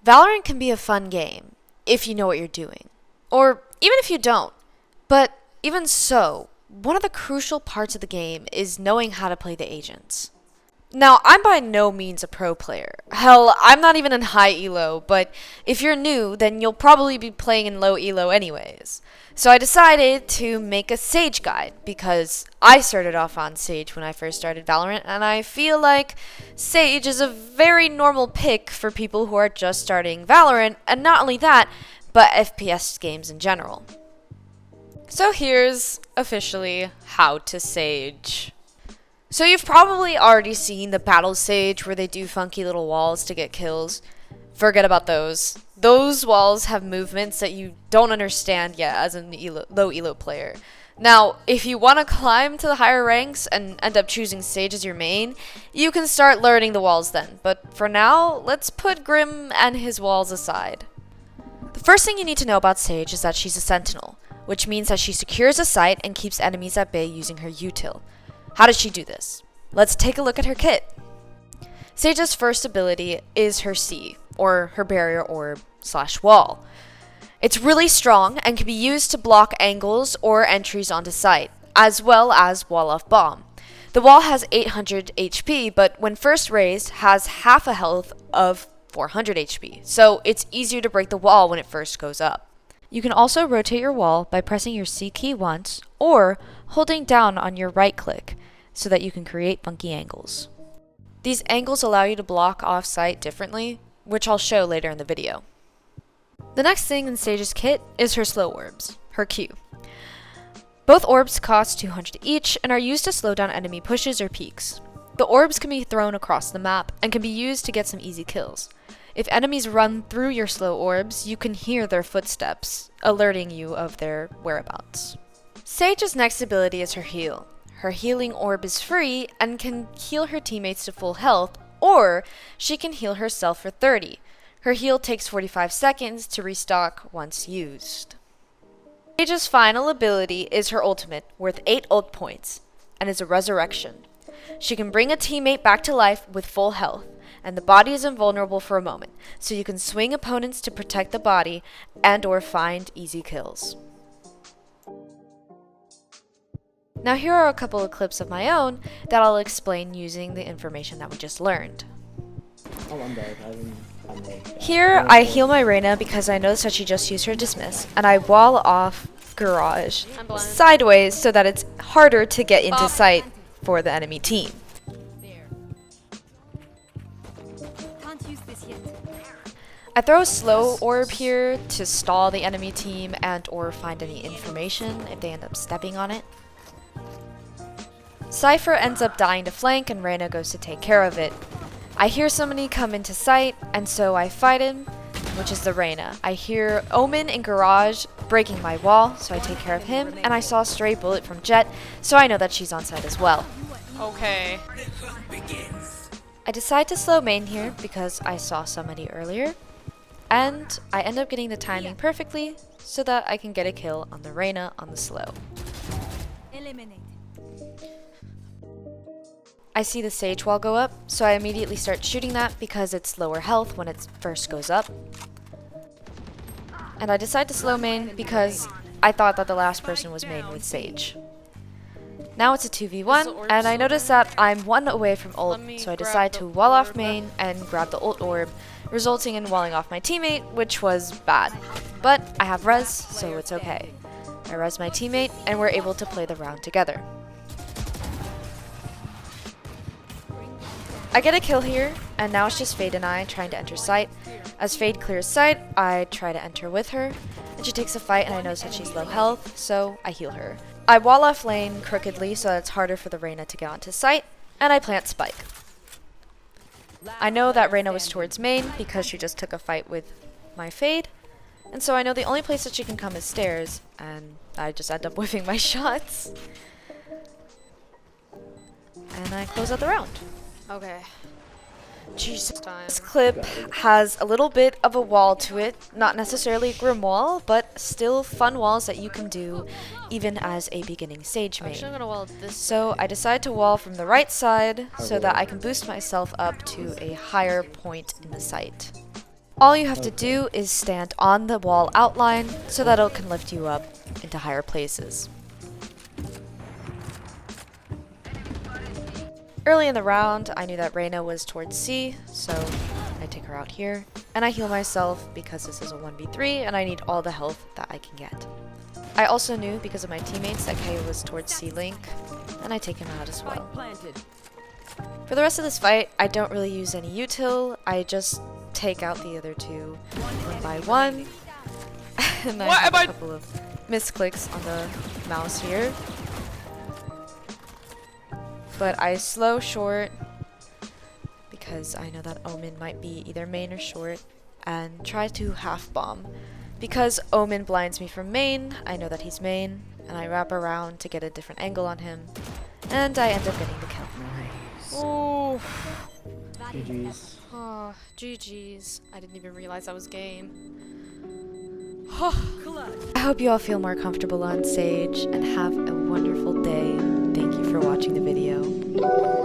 Valorant can be a fun game if you know what you're doing, or even if you don't. But even so, one of the crucial parts of the game is knowing how to play the agents. Now, I'm by no means a pro player. Hell, I'm not even in high elo, but if you're new, then you'll probably be playing in low elo anyways. So I decided to make a Sage guide because I started off on Sage when I first started Valorant, and I feel like Sage is a very normal pick for people who are just starting Valorant, and not only that, but FPS games in general. So here's officially how to Sage. So you've probably already seen the battle sage where they do funky little walls to get kills. Forget about those. Those walls have movements that you don't understand yet as a low elo player. Now, if you want to climb to the higher ranks and end up choosing Sage as your main, you can start learning the walls then. But for now, let's put Grim and his walls aside. The first thing you need to know about Sage is that she's a sentinel, which means that she secures a site and keeps enemies at bay using her util. How does she do this? Let's take a look at her kit. Sage's first ability is her C, or her barrier orb / wall. It's really strong and can be used to block angles or entries onto site, as well as wall off bomb. The wall has 800 HP, but when first raised, has half a health of 400 HP, so it's easier to break the wall when it first goes up. You can also rotate your wall by pressing your C key once, or holding down on your right click, so that you can create funky angles. These angles allow you to block off-site differently, which I'll show later in the video. The next thing in Sage's kit is her slow orbs, her Q. Both orbs cost 200 each and are used to slow down enemy pushes or peeks. The orbs can be thrown across the map and can be used to get some easy kills. If enemies run through your slow orbs, you can hear their footsteps, alerting you of their whereabouts. Sage's next ability is her heal. Her healing orb is free and can heal her teammates to full health, or she can heal herself for 30. Her heal takes 45 seconds to restock once used. Sage's final ability is her ultimate, worth 8 ult points, and is a resurrection. She can bring a teammate back to life with full health, and the body is invulnerable for a moment, so you can swing opponents to protect the body and or find easy kills. Now here are a couple of clips of my own that I'll explain using the information that we just learned. Oh, I'm dead. I'm dead. Here I heal my Reyna because I noticed that she just used her dismiss, and I wall off garage sideways so that it's harder to get into sight for the enemy team. I throw a slow orb here to stall the enemy team and or find any information if they end up stepping on it. Cypher ends up dying to flank and Reyna goes to take care of it. I hear somebody come into sight and so I fight him, which is the Reyna. I hear Omen in garage breaking my wall, so I take care of him, and I saw a stray bullet from Jet, so I know that she's on site as well. Okay. I decide to slow main here because I saw somebody earlier, and I end up getting the timing perfectly so that I can get a kill on the Reyna on the slow. I see the Sage wall go up, so I immediately start shooting that because it's lower health when it first goes up. And I decide to slow main because I thought that the last person was main with Sage. Now it's a 2v1, and I notice that I'm 1 away from ult, so I decide to wall off main and grab the ult orb, resulting in walling off my teammate, which was bad. But I have res, so it's okay. I res my teammate, and we're able to play the round together. I get a kill here, and now it's just Fade and I trying to enter site. As Fade clears site, I try to enter with her, and she takes a fight and I notice that she's low health, so I heal her. I wall off lane crookedly so that it's harder for the Reyna to get onto site, and I plant Spike. I know that Reyna was towards main because she just took a fight with my Fade, and so I know the only place that she can come is stairs, and I just end up whiffing my shots. And I close out the round. Okay. Jesus. Time. This clip has a little bit of a wall to it, not necessarily a grim wall, but still fun walls that you can do even as a beginning Sage main. Actually, I'm gonna wall this. So I decide to wall from the right side so that I can boost myself up to a higher point in the site. All you have to Okay. do is stand on the wall outline so that it can lift you up into higher places. Early in the round, I knew that Reyna was towards C, so I take her out here, and I heal myself because this is a 1v3 and I need all the health that I can get. I also knew because of my teammates that Kay was towards C Link, and I take him out as well. For the rest of this fight, I don't really use any util, I just take out the other two one by one, and I have a couple of misclicks on the mouse here. But I slow short because I know that Omen might be either main or short, and try to half bomb. Because Omen blinds me from main, I know that he's main, and I wrap around to get a different angle on him, and I end up getting the kill. Nice. Oh. GG's. Oh, GG's. I didn't even realize that was game. I hope you all feel more comfortable on stage, and have a wonderful day. Thank you for watching the video.